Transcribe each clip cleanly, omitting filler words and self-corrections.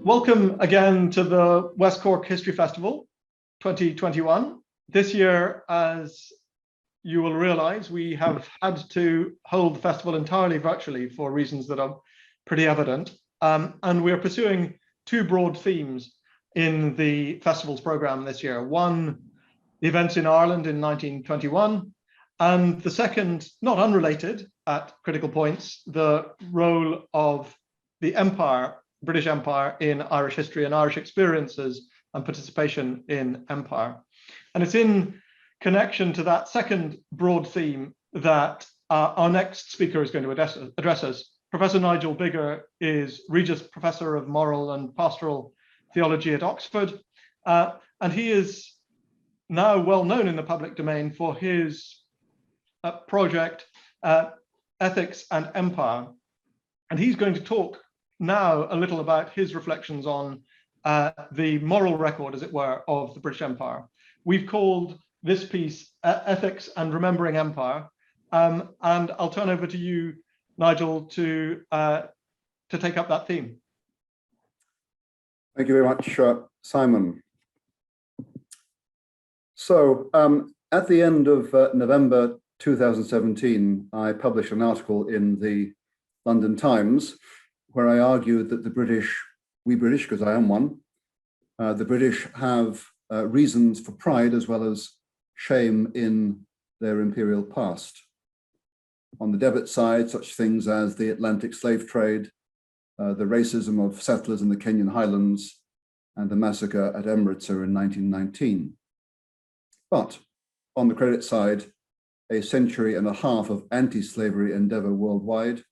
Welcome again to the West Cork History Festival 2021. This year, as you will realize, we have had to hold the festival entirely virtually for reasons that are pretty evident. And we're pursuing two broad themes in the festival's program this year. One, the events in Ireland in 1921, and the second, not unrelated at critical points, the role of the Empire, British Empire, in Irish history and Irish experiences and participation in empire. And it's in connection to that second broad theme that our next speaker is going to address us. Professor Nigel Biggar is Regius Professor of Moral and Pastoral Theology at Oxford, and he is now well known in the public domain for his project, Ethics and Empire. And he's going to talk now a little about his reflections on the moral record, as it were, of the British Empire. We've called this piece Ethics and Remembering Empire, and I'll turn over to you, Nigel, to take up that theme. Thank you very much, Simon. So at the end of November 2017, I published an article in the London Times where I argued that the British, we British, because I am one, the British have reasons for pride as well as shame in their imperial past. On the debit side, such things as the Atlantic slave trade, the racism of settlers in the Kenyan highlands, and the massacre at Amritsar in 1919. But on the credit side, a century and a half of anti-slavery endeavor worldwide,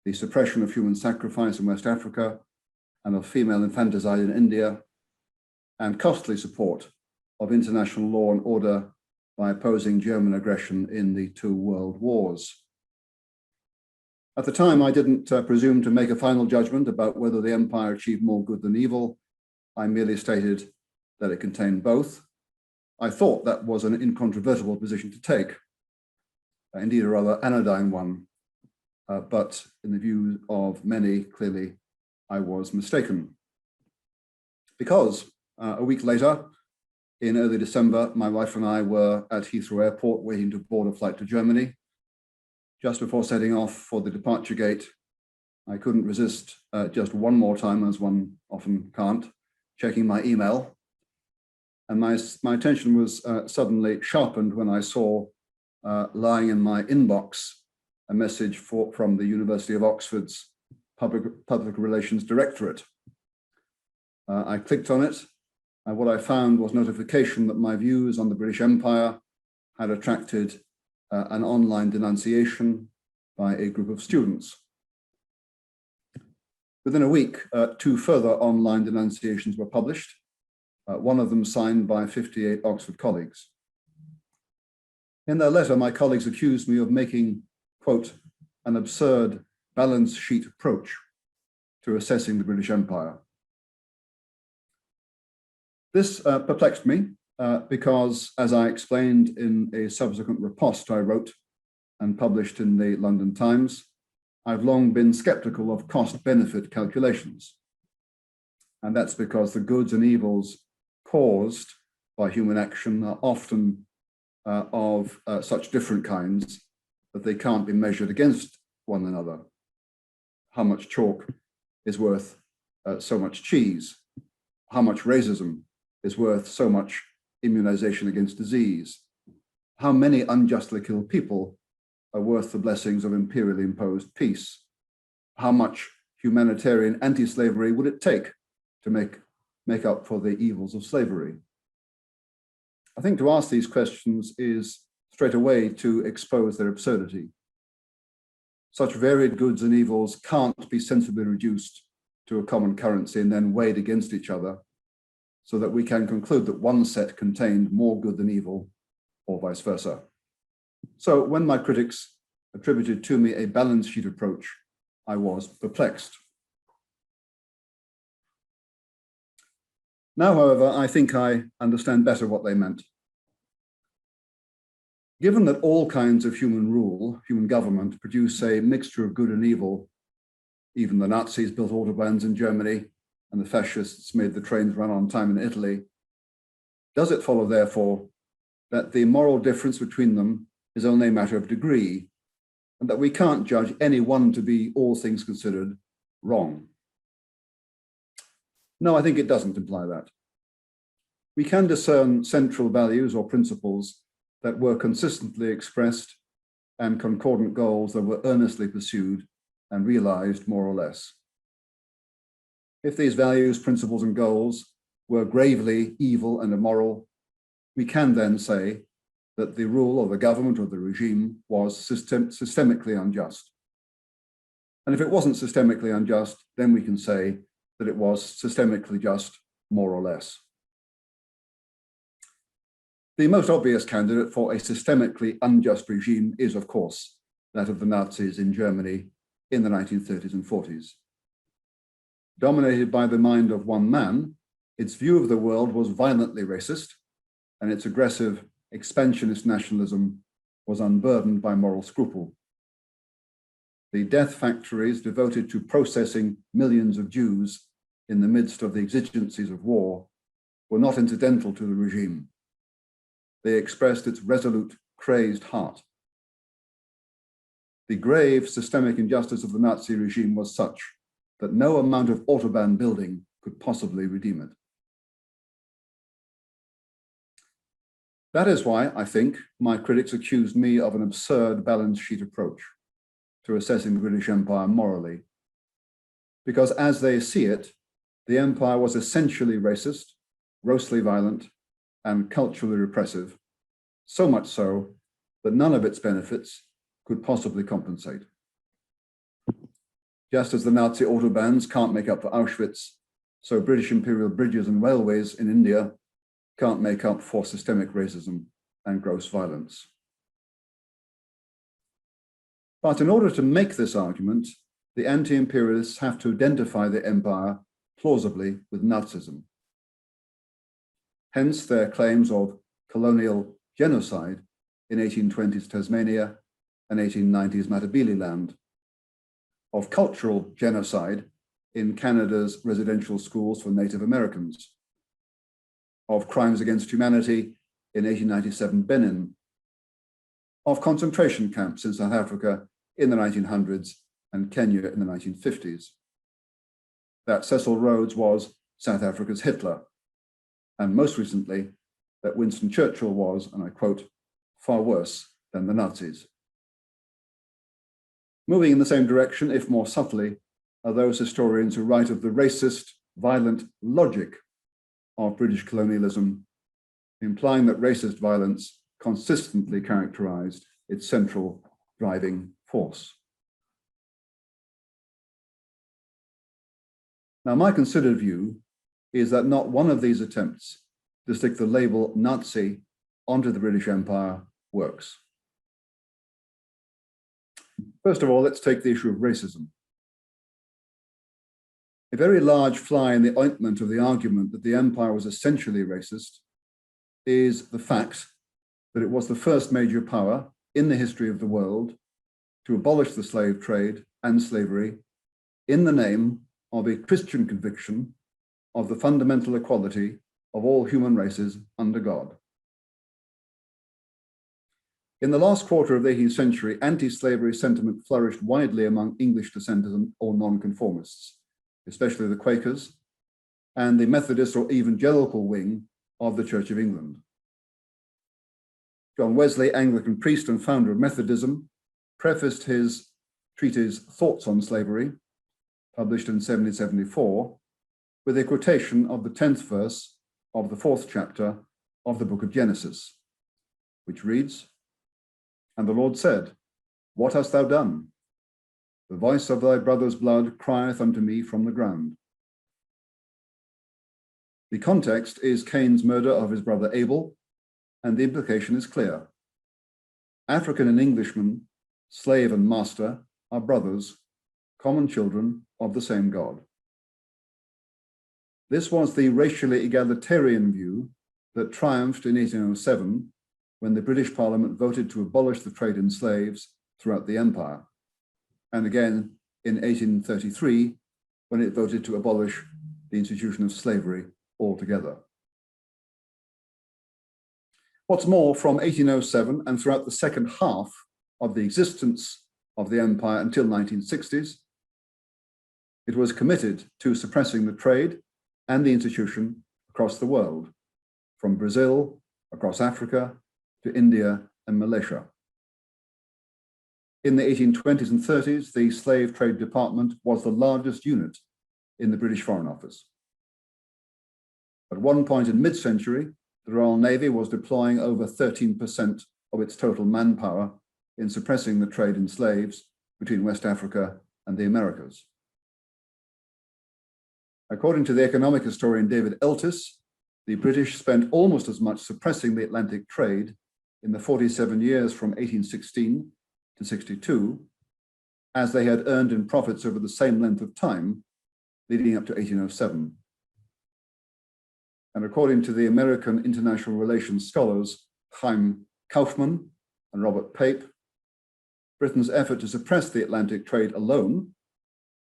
the suppression of human sacrifice in West Africa and of female infanticide in India, and costly support of international law and order by opposing German aggression in the two world wars. At the time, I didn't presume to make a final judgment about whether the empire achieved more good than evil. I merely stated that it contained both. I thought that was an incontrovertible position to take, indeed a rather anodyne one. But in the view of many, clearly, I was mistaken. Because a week later, in early December, my wife and I were at Heathrow Airport waiting to board a flight to Germany. Just before setting off for the departure gate, I couldn't resist just one more time, as one often can't, checking my email. And my attention was suddenly sharpened when I saw lying in my inbox a message from the University of Oxford's Public Relations Directorate. I clicked on it, and what I found was notification that my views on the British Empire had attracted an online denunciation by a group of students. Within a week, two further online denunciations were published, one of them signed by 58 Oxford colleagues. In their letter, my colleagues accused me of making, quote, an absurd balance sheet approach to assessing the British Empire. This perplexed me because, as I explained in a subsequent riposte I wrote and published in the London Times, I've long been skeptical of cost-benefit calculations. And that's because the goods and evils caused by human action are often of such different kinds that they can't be measured against one another. How much chalk is worth so much cheese? How much racism is worth so much immunization against disease? How many unjustly killed people are worth the blessings of imperially imposed peace? How much humanitarian anti-slavery would it take to make up for the evils of slavery? I think to ask these questions is straight away to expose their absurdity. Such varied goods and evils can't be sensibly reduced to a common currency and then weighed against each other so that we can conclude that one set contained more good than evil, or vice versa. So when my critics attributed to me a balance sheet approach, I was perplexed. Now, however, I think I understand better what they meant. Given that all kinds of human rule, human government, produce a mixture of good and evil, even the Nazis built autobahns in Germany, and the fascists made the trains run on time in Italy, does it follow, therefore, that the moral difference between them is only a matter of degree, and that we can't judge any one to be, all things considered, wrong? No, I think it doesn't imply that. We can discern central values or principles that were consistently expressed and concordant goals that were earnestly pursued and realized more or less. If these values, principles, and goals were gravely evil and immoral, we can then say that the rule of the government or the regime was systemically unjust. And if it wasn't systemically unjust, then we can say that it was systemically just, more or less. The most obvious candidate for a systemically unjust regime is, of course, that of the Nazis in Germany in the 1930s and 40s. Dominated by the mind of one man, its view of the world was violently racist, and its aggressive expansionist nationalism was unburdened by moral scruple. The death factories devoted to processing millions of Jews in the midst of the exigencies of war were not incidental to the regime. They expressed its resolute, crazed heart. The grave systemic injustice of the Nazi regime was such that no amount of autobahn building could possibly redeem it. That is why, I think, my critics accused me of an absurd balance sheet approach to assessing the British Empire morally, because as they see it, the empire was essentially racist, grossly violent, and culturally repressive, so much so that none of its benefits could possibly compensate. Just as the Nazi autobahns can't make up for Auschwitz, so British imperial bridges and railways in India can't make up for systemic racism and gross violence. But in order to make this argument, the anti-imperialists have to identify the empire plausibly with Nazism. Hence their claims of colonial genocide in 1820s Tasmania and 1890s Matabeleland, of cultural genocide in Canada's residential schools for Native Americans, of crimes against humanity in 1897 Benin, of concentration camps in South Africa in the 1900s and Kenya in the 1950s. That Cecil Rhodes was South Africa's Hitler, and most recently, that Winston Churchill was, and I quote, far worse than the Nazis. Moving in the same direction, if more subtly, are those historians who write of the racist, violent logic of British colonialism, implying that racist violence consistently characterized its central driving force. Now, my considered view is that not one of these attempts to stick the label Nazi onto the British Empire works. First of all, let's take the issue of racism. A very large fly in the ointment of the argument that the empire was essentially racist is the fact that it was the first major power in the history of the world to abolish the slave trade and slavery in the name of a Christian conviction of the fundamental equality of all human races under God. In the last quarter of the 18th century, anti-slavery sentiment flourished widely among English dissenters or nonconformists, especially the Quakers and the Methodist or evangelical wing of the Church of England. John Wesley, Anglican priest and founder of Methodism, prefaced his treatise Thoughts on Slavery, published in 1774, with a quotation of the 10th verse of the 4th chapter of the book of Genesis, which reads, "And the Lord said, What hast thou done? The voice of thy brother's blood crieth unto me from the ground." The context is Cain's murder of his brother Abel, and the implication is clear. African and Englishman, slave and master, are brothers, common children of the same God. This was the racially egalitarian view that triumphed in 1807 when the British Parliament voted to abolish the trade in slaves throughout the empire, and again in 1833 when it voted to abolish the institution of slavery altogether. What's more, from 1807 and throughout the second half of the existence of the empire until 1960s, it was committed to suppressing the trade and the institution across the world, from Brazil, across Africa, to India and Malaysia. In the 1820s and 30s, the Slave Trade Department was the largest unit in the British Foreign Office. At one point in mid-century, the Royal Navy was deploying over 13% of its total manpower in suppressing the trade in slaves between West Africa and the Americas. According to the economic historian David Eltis, the British spent almost as much suppressing the Atlantic trade in the 47 years from 1816 to 62 as they had earned in profits over the same length of time leading up to 1807. And according to the American international relations scholars Chaim Kaufman and Robert Pape, Britain's effort to suppress the Atlantic trade alone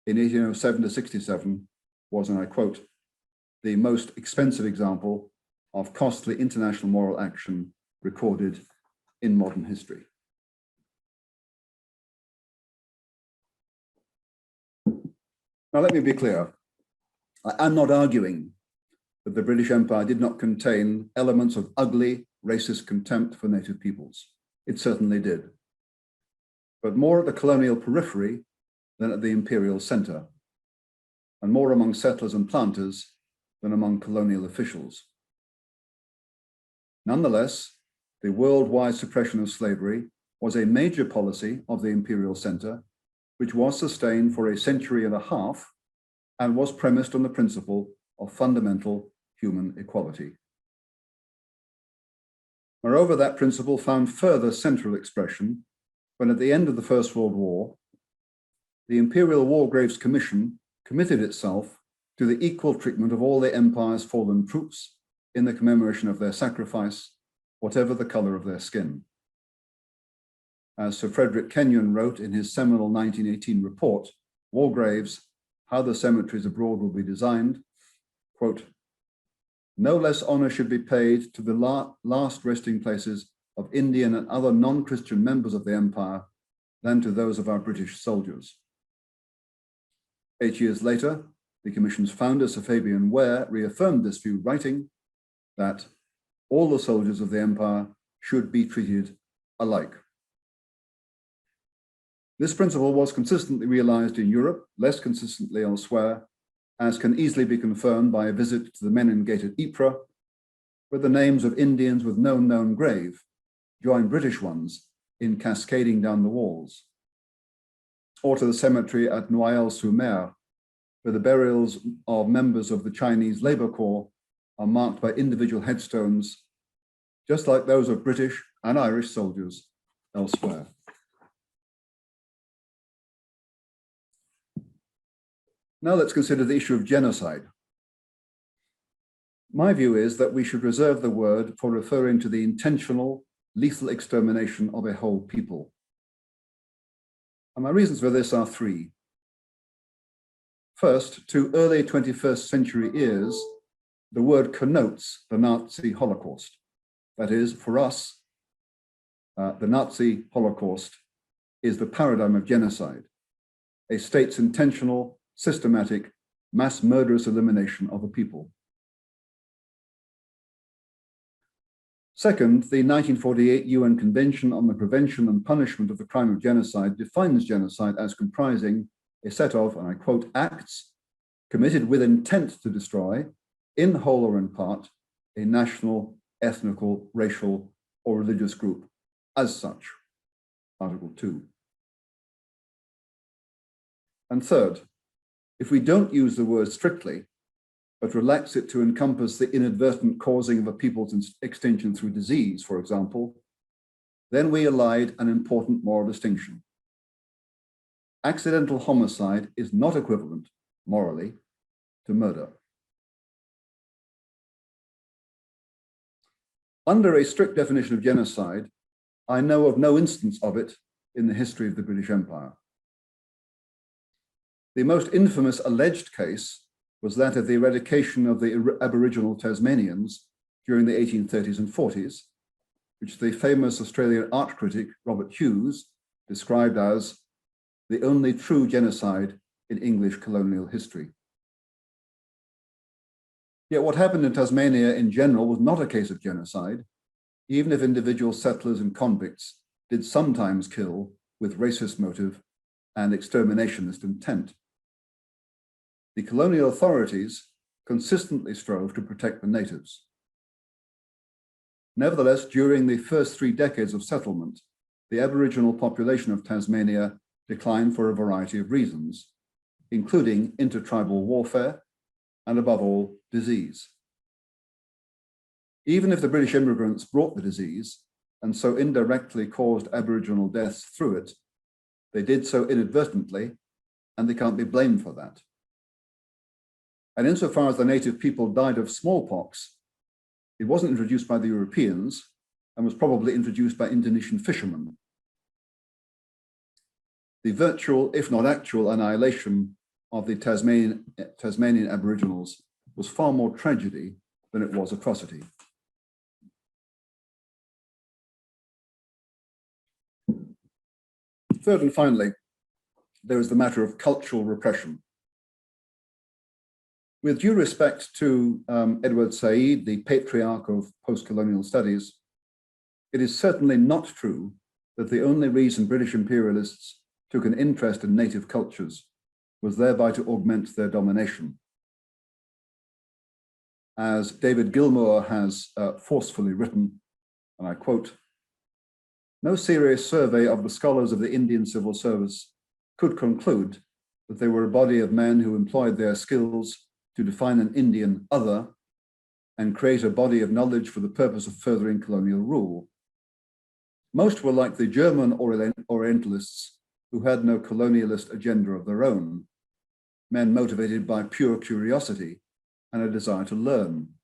in 1807 to 67 was, and I quote, the most expensive example of costly international moral action recorded in modern history. Now, let me be clear. I am not arguing that the British Empire did not contain elements of ugly, racist contempt for native peoples. It certainly did, but more at the colonial periphery than at the imperial center, and more among settlers and planters than among colonial officials. Nonetheless, the worldwide suppression of slavery was a major policy of the imperial center, which was sustained for a century and a half and was premised on the principle of fundamental human equality. Moreover, that principle found further central expression when at the end of the First World War, the Imperial War Graves Commission committed itself to the equal treatment of all the empire's fallen troops in the commemoration of their sacrifice, whatever the color of their skin. As Sir Frederick Kenyon wrote in his seminal 1918 report, War Graves, How the Cemeteries Abroad Will Be Designed, quote, no less honor should be paid to the last resting places of Indian and other non-Christian members of the empire than to those of our British soldiers. 8 years later, the Commission's founder, Sir Fabian Ware, reaffirmed this view, writing that all the soldiers of the empire should be treated alike. This principle was consistently realized in Europe, less consistently elsewhere, as can easily be confirmed by a visit to the Menin Gate at Ypres, where the names of Indians with no known grave join British ones in cascading down the walls, or to the cemetery at Noyelles-sur-Mer, where the burials of members of the Chinese Labor Corps are marked by individual headstones, just like those of British and Irish soldiers elsewhere. Now let's consider the issue of genocide. My view is that we should reserve the word for referring to the intentional, lethal extermination of a whole people. And my reasons for this are three. First, to early 21st century ears, the word connotes the Nazi Holocaust. That is, for us, the Nazi Holocaust is the paradigm of genocide, a state's intentional, systematic, mass murderous elimination of a people. Second, the 1948 UN Convention on the Prevention and Punishment of the Crime of Genocide defines genocide as comprising a set of, and I quote, acts committed with intent to destroy, in whole or in part, a national, ethnical, racial, or religious group as such, Article 2. And third, if we don't use the word strictly, but relax it to encompass the inadvertent causing of a people's extinction through disease, for example, then we elide an important moral distinction. Accidental homicide is not equivalent, morally, to murder. Under a strict definition of genocide, I know of no instance of it in the history of the British Empire. The most infamous alleged case was that of the eradication of the Aboriginal Tasmanians during the 1830s and 40s, which the famous Australian art critic Robert Hughes described as the only true genocide in English colonial history. Yet what happened in Tasmania in general was not a case of genocide, even if individual settlers and convicts did sometimes kill with racist motive and exterminationist intent. The colonial authorities consistently strove to protect the natives. Nevertheless, during the first 3 decades of settlement, the Aboriginal population of Tasmania declined for a variety of reasons, including intertribal warfare and, above all, disease. Even if the British immigrants brought the disease and so indirectly caused Aboriginal deaths through it, they did so inadvertently, and they can't be blamed for that. And insofar as the native people died of smallpox, it wasn't introduced by the Europeans and was probably introduced by Indonesian fishermen. The virtual, if not actual, annihilation of the Tasmanian Aboriginals was far more tragedy than it was atrocity. Third and finally, there is the matter of cultural repression. With due respect to Edward Said, the patriarch of post-colonial studies, it is certainly not true that the only reason British imperialists took an interest in native cultures was thereby to augment their domination. As David Gilmour has forcefully written, and I quote, "No serious survey of the scholars of the Indian civil service could conclude that they were a body of men who employed their skills to define an Indian other and create a body of knowledge for the purpose of furthering colonial rule. Most were like the German Orientalists who had no colonialist agenda of their own, men motivated by pure curiosity and a desire to learn.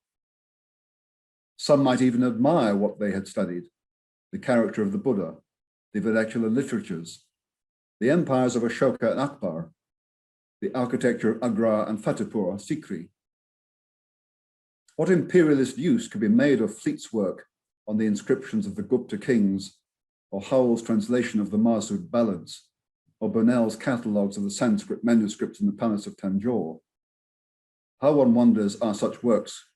Some might even admire what they had studied, the character of the Buddha, the vernacular literatures, the empires of Ashoka and Akbar, the architecture of Agra and Fatehpur or Sikri. What imperialist use could be made of Fleet's work on the inscriptions of the Gupta kings, or Howell's translation of the Masud ballads, or Burnell's catalogues of the Sanskrit manuscripts in the Palace of Tanjore? How, one wonders, are such works,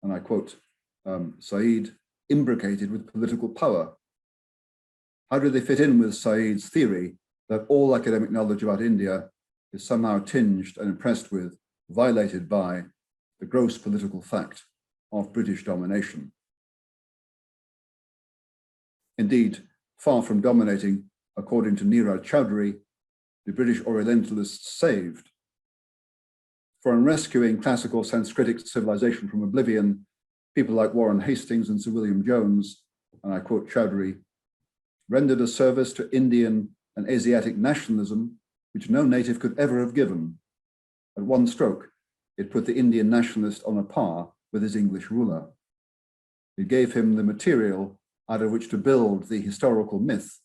and I quote Said, imbricated with political power? How do they fit in with Said's theory that all academic knowledge about India is somehow tinged and impressed with, violated by, the gross political fact of British domination? Indeed, far from dominating, according to Neeraj Chowdhury, the British Orientalists saved. For in rescuing classical Sanskritic civilization from oblivion, people like Warren Hastings and Sir William Jones, and I quote Chowdhury, rendered a service to Indian and Asiatic nationalism which no native could ever have given. At one stroke, it put the Indian nationalist on a par with his English ruler. It gave him the material out of which to build the historical myth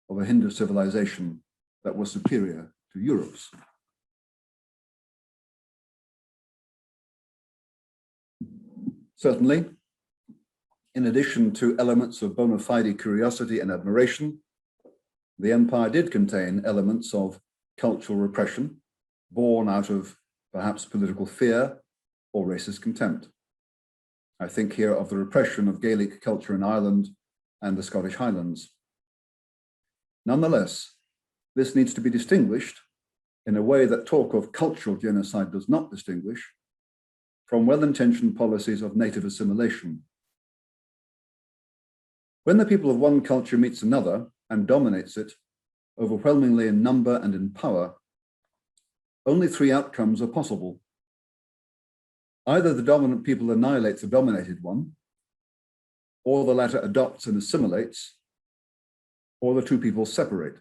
of a Hindu civilization that was superior to Europe's. Certainly, in addition to elements of bona fide curiosity and admiration, the empire did contain elements of cultural repression, born out of perhaps political fear or racist contempt. I think here of the repression of Gaelic culture in Ireland and the Scottish Highlands. Nonetheless, this needs to be distinguished in a way that talk of cultural genocide does not distinguish from well-intentioned policies of native assimilation. When the people of one culture meets another and dominates it, overwhelmingly in number and in power, only 3 outcomes are possible. Either the dominant people annihilates the dominated one, or the latter adopts and assimilates, or the 2 people separate.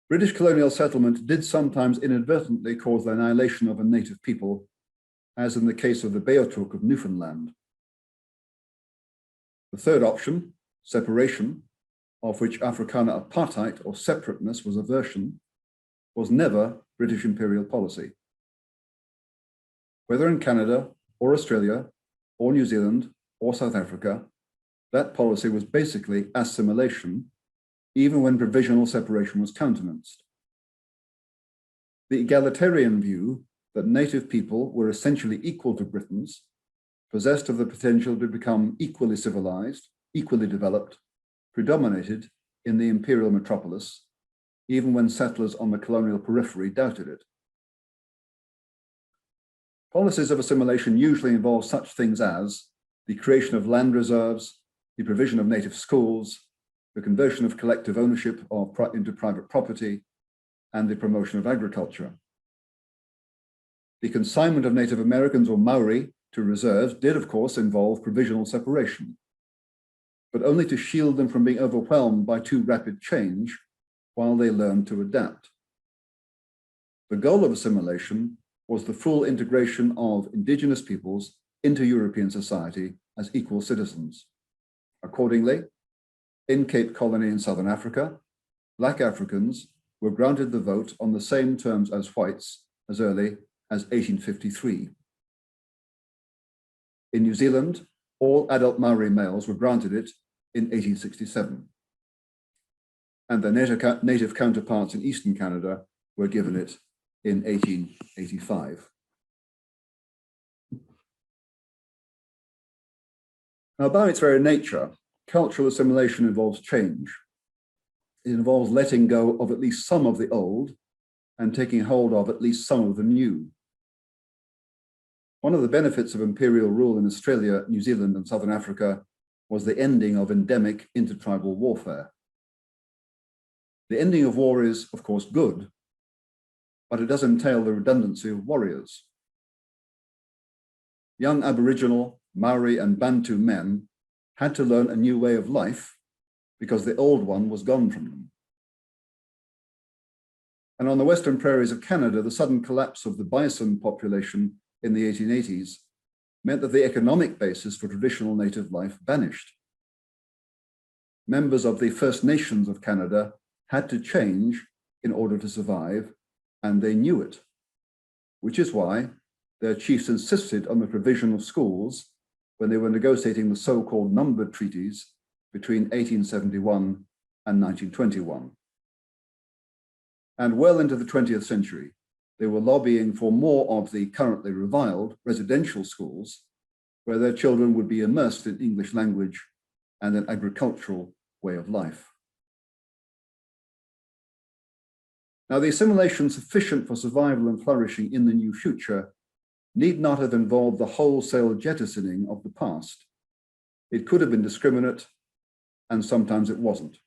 British colonial settlement did sometimes inadvertently cause the annihilation of a native people, as in the case of the Beothuk of Newfoundland. The third option, separation, of which Afrikaner apartheid or separateness was a version, was never British imperial policy. Whether in Canada or Australia or New Zealand or South Africa, that policy was basically assimilation, even when provisional separation was countenanced. The egalitarian view that native people were essentially equal to Britons, possessed of the potential to become equally civilized, equally developed, predominated in the imperial metropolis, even when settlers on the colonial periphery doubted it. Policies of assimilation usually involve such things as the creation of land reserves, the provision of native schools, the conversion of collective ownership into private property, and the promotion of agriculture. The consignment of Native Americans or Maori to reserves did, of course, involve provisional separation, but only to shield them from being overwhelmed by too rapid change while they learned to adapt. The goal of assimilation was the full integration of indigenous peoples into European society as equal citizens. Accordingly, in Cape Colony in Southern Africa, Black Africans were granted the vote on the same terms as whites as early as 1853. In New Zealand, all adult Maori males were granted it in 1867. And their native counterparts in Eastern Canada were given it in 1885. Now, by its very nature, cultural assimilation involves change. It involves letting go of at least some of the old and taking hold of at least some of the new. One of the benefits of imperial rule in Australia, New Zealand, and Southern Africa was the ending of endemic intertribal warfare. The ending of war is, of course, good, but it does entail the redundancy of warriors. Young Aboriginal, Maori, and Bantu men had to learn a new way of life because the old one was gone from them. And on the western prairies of Canada, the sudden collapse of the bison population in the 1880s meant that the economic basis for traditional native life vanished. Members of the First Nations of Canada had to change in order to survive, and they knew it, which is why their chiefs insisted on the provision of schools when they were negotiating the so-called numbered treaties between 1871 and 1921. And well into the 20th century, they were lobbying for more of the currently reviled residential schools where their children would be immersed in English language and an agricultural way of life. Now, the assimilation sufficient for survival and flourishing in the new future need not have involved the wholesale jettisoning of the past. It could have been discriminate, and sometimes it wasn't.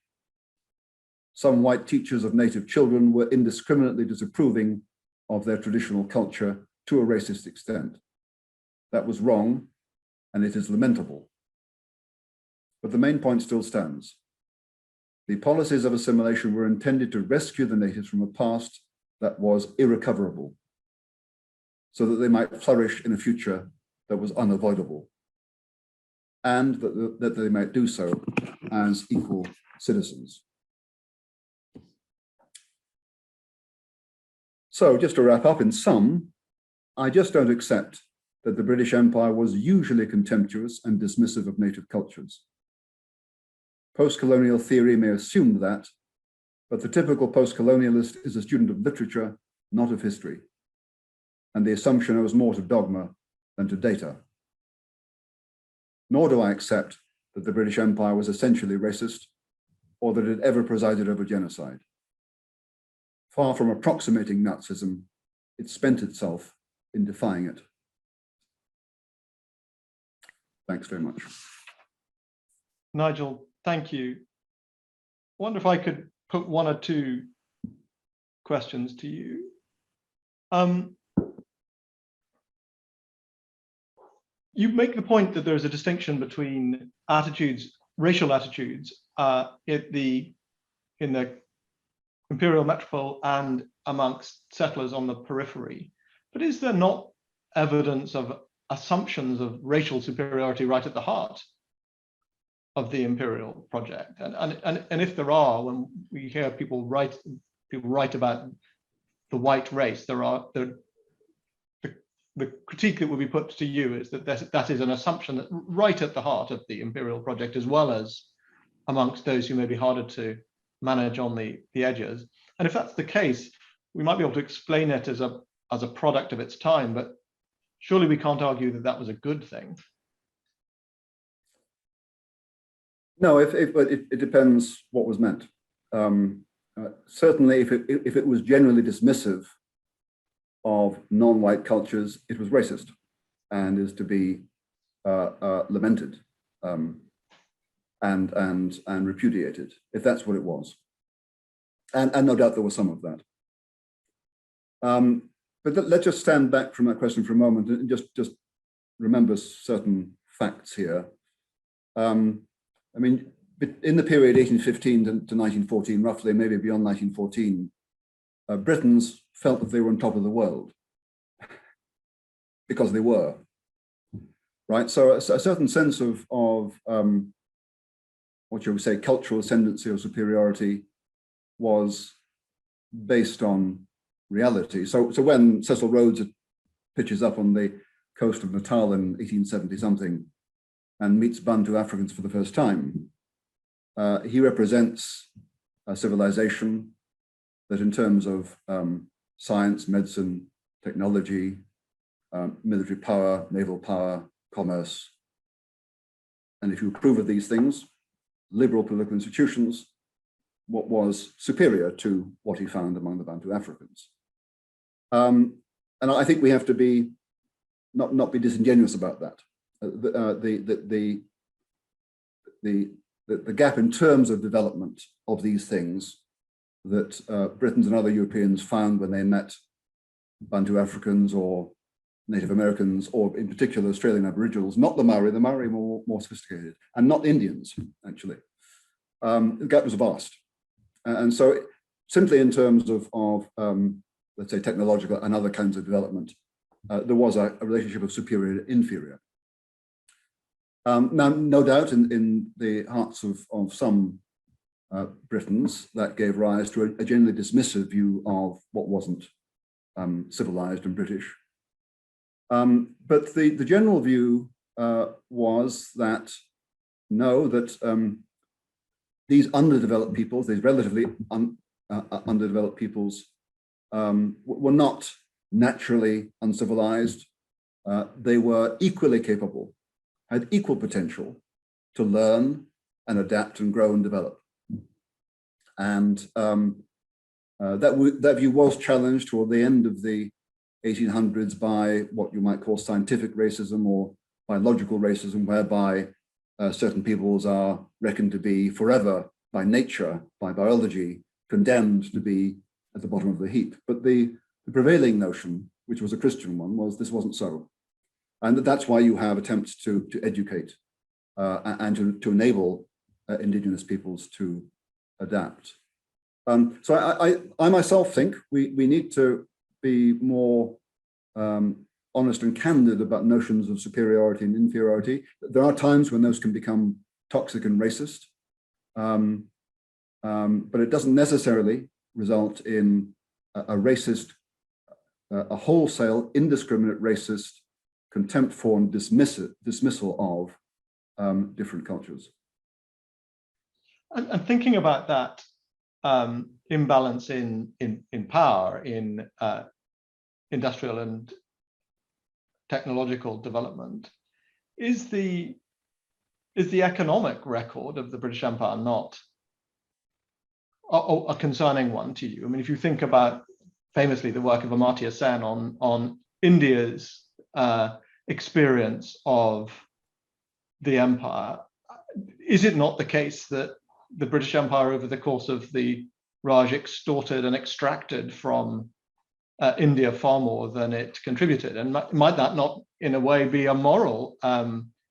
Some white teachers of native children were indiscriminately disapproving of their traditional culture to a racist extent. That was wrong, and it is lamentable. But the main point still stands. The policies of assimilation were intended to rescue the natives from a past that was irrecoverable, so that they might flourish in a future that was unavoidable, and that they might do so as equal citizens. So just to wrap up, in sum, I just don't accept that the British Empire was usually contemptuous and dismissive of native cultures. Post-colonial theory may assume that, but the typical post-colonialist is a student of literature, not of history, and the assumption owes more to dogma than to data. Nor do I accept that the British Empire was essentially racist or that it ever presided over genocide. Far from approximating Nazism, it spent itself in defying it. Thanks very much. Nigel, thank you. I wonder if I could put one or two questions to you. You make the point that there's a distinction between attitudes, racial attitudes, in the imperial metropole and amongst settlers on the periphery. But is there not evidence of assumptions of racial superiority right at the heart of the imperial project? And if there are, when we hear people write about white race, the critique that would be put to you is that that is an assumption that right at the heart of the imperial project, as well as amongst those who may be harder to manage on the edges. And if that's the case, we might be able to explain it as a product of its time, but surely we can't argue that that was a good thing. No, but it depends what was meant. Certainly, if it was generally dismissive of non-white cultures, it was racist and is to be lamented and repudiated, if that's what it was. And no doubt there was some of that. But let's just stand back from that question for a moment and just remember certain facts here. I mean, in the period 1815 to 1914, roughly, maybe beyond 1914, Britons felt that they were on top of the world because they were, right? So a certain sense of what you would say, cultural ascendancy or superiority was based on reality. So when Cecil Rhodes pitches up on the coast of Natal in 1870 something and meets Bantu Africans for the first time, he represents a civilization that in terms of science, medicine, technology, military power, naval power, commerce, and if you approve of these things, liberal political institutions, what was superior to what he found among the Bantu Africans. And I think we have to be not be disingenuous about that. The gap in terms of development of these things that Britons and other Europeans found when they met Bantu Africans or Native Americans, or in particular Australian Aboriginals, not the Maori more sophisticated, and not Indians, actually. The gap was vast. And so simply in terms of let's say, technological and other kinds of development, there was a relationship of superior and inferior. Now, no doubt in the hearts of some Britons, that gave rise to a generally dismissive view of what wasn't civilized and British. But the general view was that, no, that these underdeveloped peoples, these relatively underdeveloped peoples, were not naturally uncivilized. They were equally capable, had equal potential to learn and adapt and grow and develop. And that view was challenged toward the end of the 1800s by what you might call scientific racism or biological racism, whereby certain peoples are reckoned to be forever by nature, by biology, condemned to be at the bottom of the heap. But the prevailing notion, which was a Christian one, was this wasn't so. And that's why you have attempts to educate and to enable indigenous peoples to adapt. So I myself think we need to be more honest and candid about notions of superiority and inferiority. There are times when those can become toxic and racist, but it doesn't necessarily result in a racist, a wholesale, indiscriminate racist contempt for and dismissal of different cultures. And thinking about that imbalance in power in industrial and technological development, is the economic record of the British Empire not a concerning one to you? I mean, if you think about famously the work of Amartya Sen on India's experience of the empire, is it not the case that the British Empire over the course of the Raj extorted and extracted from India far more than it contributed? And might that not in a way be a moral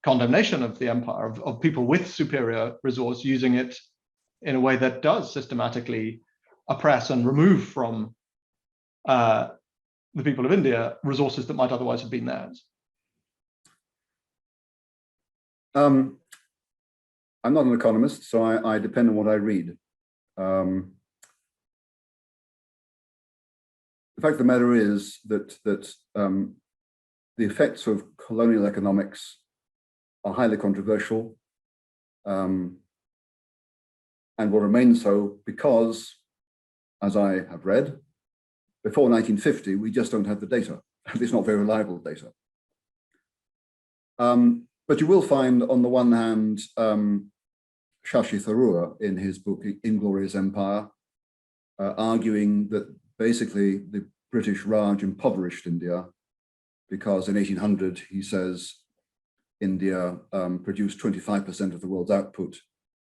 condemnation of the empire, of people with superior resource using it in a way that does systematically oppress and remove from the people of India resources that might otherwise have been theirs? I'm not an economist, so I depend on what I read. the fact of the matter is that the effects of colonial economics are highly controversial, and will remain so because, as I have read, before 1950, we just don't have the data. It's not very reliable data. But you will find, on the one hand, Shashi Tharoor in his book Inglorious Empire, arguing that basically the British Raj impoverished India because in 1800, he says, India produced 25% of the world's output.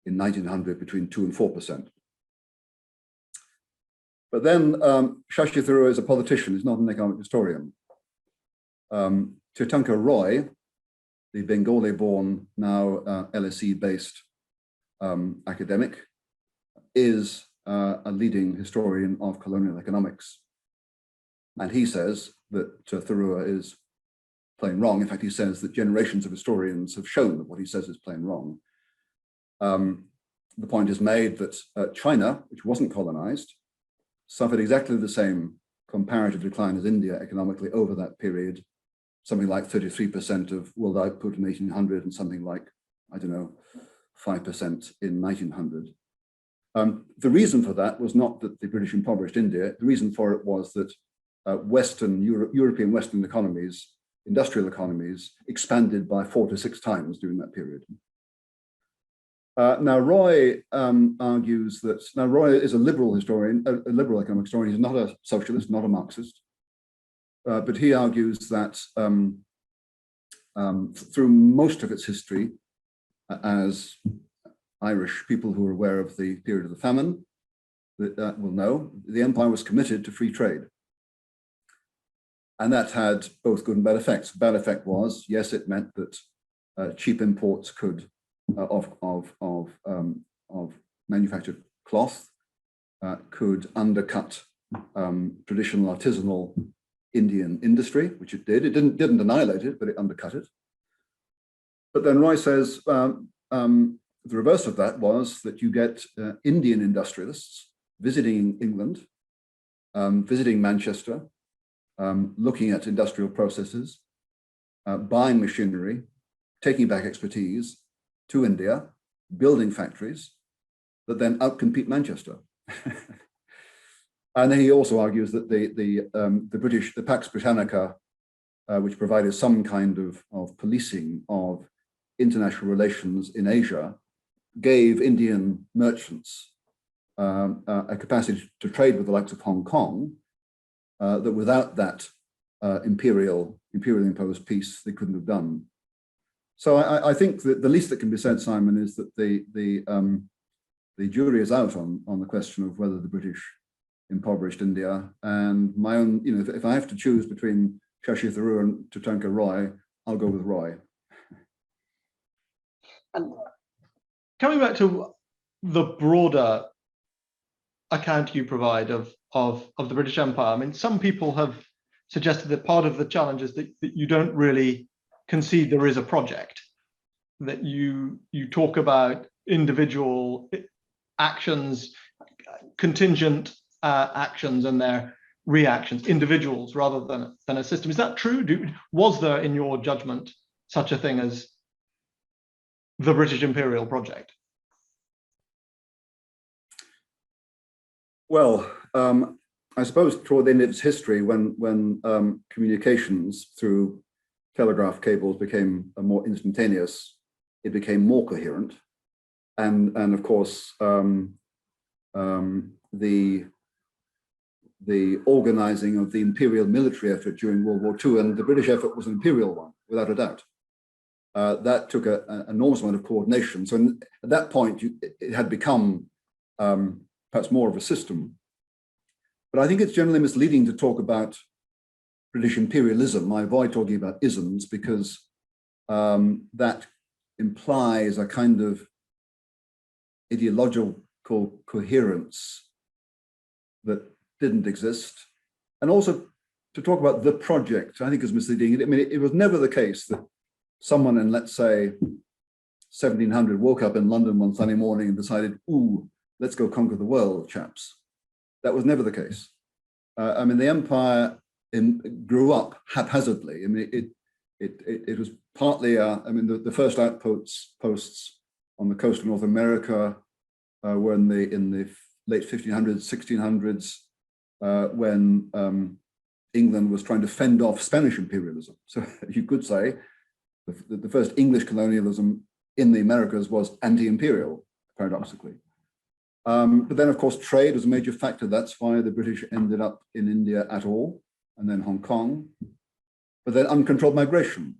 In 1900, between 2 and 4%. But then Shashi Tharoor is a politician, he's not an economic historian. Tirthankar Roy, the Bengali-born, now LSE-based academic, is a leading historian of colonial economics. And he says that Tharoor is plain wrong. In fact, he says that generations of historians have shown that what he says is plain wrong. The point is made that China, which wasn't colonized, suffered exactly the same comparative decline as India economically over that period, something like 33% of world output in 1800 and something like, I don't know, 5% in 1900. The reason for that was not that the British impoverished India. The reason for it was that European Western economies, industrial economies, expanded by 4 to 6 times during that period. Now, Roy argues that, now Roy is a liberal historian, a liberal economic historian. He's not a socialist, not a Marxist, but he argues that through most of its history, as Irish people who are aware of the period of the famine will know, the empire was committed to free trade. And that had both good and bad effects. The bad effect was, yes, it meant that cheap imports could of manufactured cloth could undercut traditional artisanal Indian industry, which it did. It didn't annihilate it, but it undercut it. But then Roy says the reverse of that was that you get Indian industrialists visiting England, visiting Manchester, looking at industrial processes, buying machinery, taking back expertise to India, building factories that then outcompete Manchester. And then he also argues that the British, the Pax Britannica, which provided some kind of policing of international relations in Asia, gave Indian merchants a capacity to trade with the likes of Hong Kong, that without that imperial imposed peace, they couldn't have done. So I think that the least that can be said, Simon, is that the jury is out on the question of whether the British impoverished India. And my own, if I have to choose between Shashi Tharoor and Tirthankar Roy, I'll go with Roy. And coming back to the broader account you provide of the British Empire, I mean, some people have suggested that part of the challenge is that you don't really concede there is a project, that you talk about individual actions, contingent actions and their reactions, individuals rather than a system. Is that true? Was there, in your judgment, such a thing as the British Imperial project? Well, I suppose toward the end of its history, when communications through telegraph cables became more instantaneous, it became more coherent. And of course, the organizing of the imperial military effort during World War II, and the British effort was an imperial one, without a doubt. That took an enormous amount of coordination. So at that point, it had become perhaps more of a system. But I think it's generally misleading to talk about British imperialism. I avoid talking about isms because that implies a kind of ideological coherence that didn't exist. And also to talk about the project, I think is misleading. I mean, it was never the case that someone in, let's say, 1700 woke up in London one Sunday morning and decided, ooh, let's go conquer the world, chaps. That was never the case. I mean, the empire grew up haphazardly. I mean, it was partly, I mean, the first outposts on the coast of North America were in the late 1500s, 1600s, when England was trying to fend off Spanish imperialism. So you could say the first English colonialism in the Americas was anti-imperial, paradoxically. But then, of course, trade was a major factor. That's why the British ended up in India at all, and then Hong Kong. But then uncontrolled migration.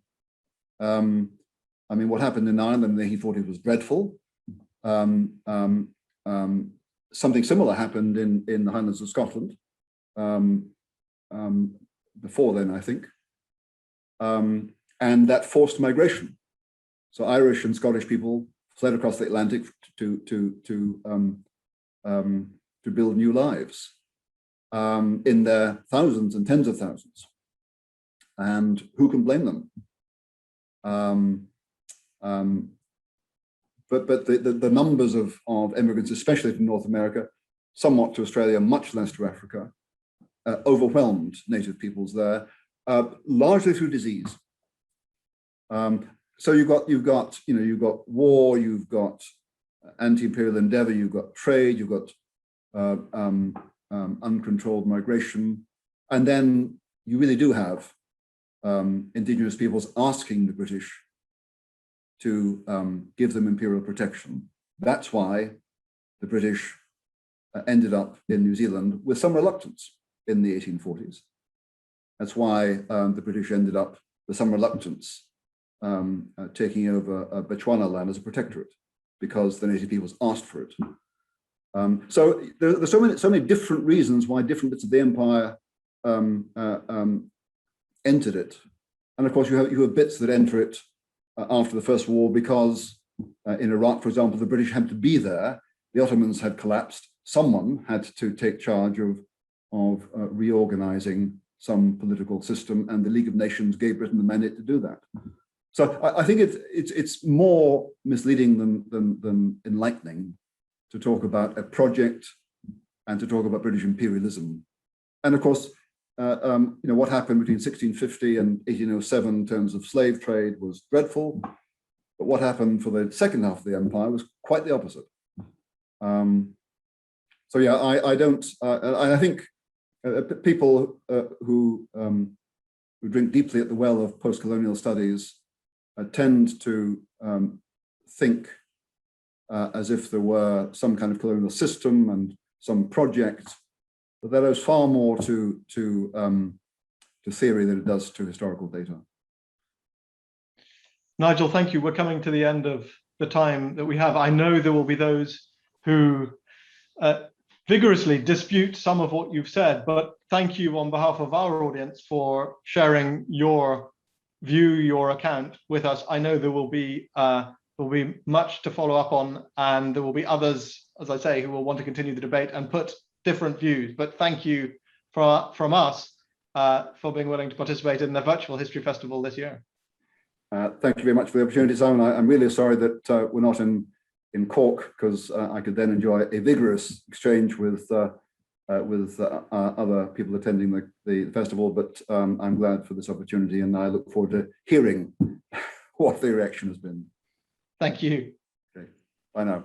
I mean, what happened in Ireland in the 1840s was dreadful. Something similar happened in the Highlands of Scotland before then, I think. And that forced migration. So Irish and Scottish people fled across the Atlantic to build new lives in their thousands and tens of thousands. And who can blame them? But the numbers of immigrants, especially from North America, somewhat to Australia, much less to Africa, overwhelmed native peoples there, largely through disease. So you've got war, you've got anti-imperial endeavor, you've got trade, you've got uncontrolled migration, and then you really do have indigenous peoples asking the British to give them imperial protection. That's why the British ended up in New Zealand with some reluctance in the 1840s. That's why the British ended up with some reluctance taking over Bechuana land as a protectorate, because the native peoples asked for it. So there's so many different reasons why different bits of the empire entered it. And of course, you have bits that enter it after the First War, because in Iraq, for example, the British had to be there. The Ottomans had collapsed. Someone had to take charge of reorganizing some political system, and the League of Nations gave Britain the mandate to do that. So I think it's more misleading than enlightening to talk about a project and to talk about British imperialism. And of course, what happened between 1650 and 1807 in terms of slave trade was dreadful. But what happened for the second half of the empire was quite the opposite. So yeah, I think people who drink deeply at the well of post-colonial studies tend to think as if there were some kind of colonial system and some project, but there is far more to theory than it does to historical data. Nigel, thank you. We're coming to the end of the time that we have. I know there will be those who vigorously dispute some of what you've said, but thank you on behalf of our audience for sharing your view, your account with us. I know there will be much to follow up on, and there will be others, as I say, who will want to continue the debate and put different views. But thank you from us for being willing to participate in the virtual History Festival this year. Thank you very much for the opportunity, Simon. I'm really sorry that we're not in Cork, because I could then enjoy a vigorous exchange with other people attending the festival, but I'm glad for this opportunity, and I look forward to hearing what the reaction has been. Thank you. Okay. Bye now.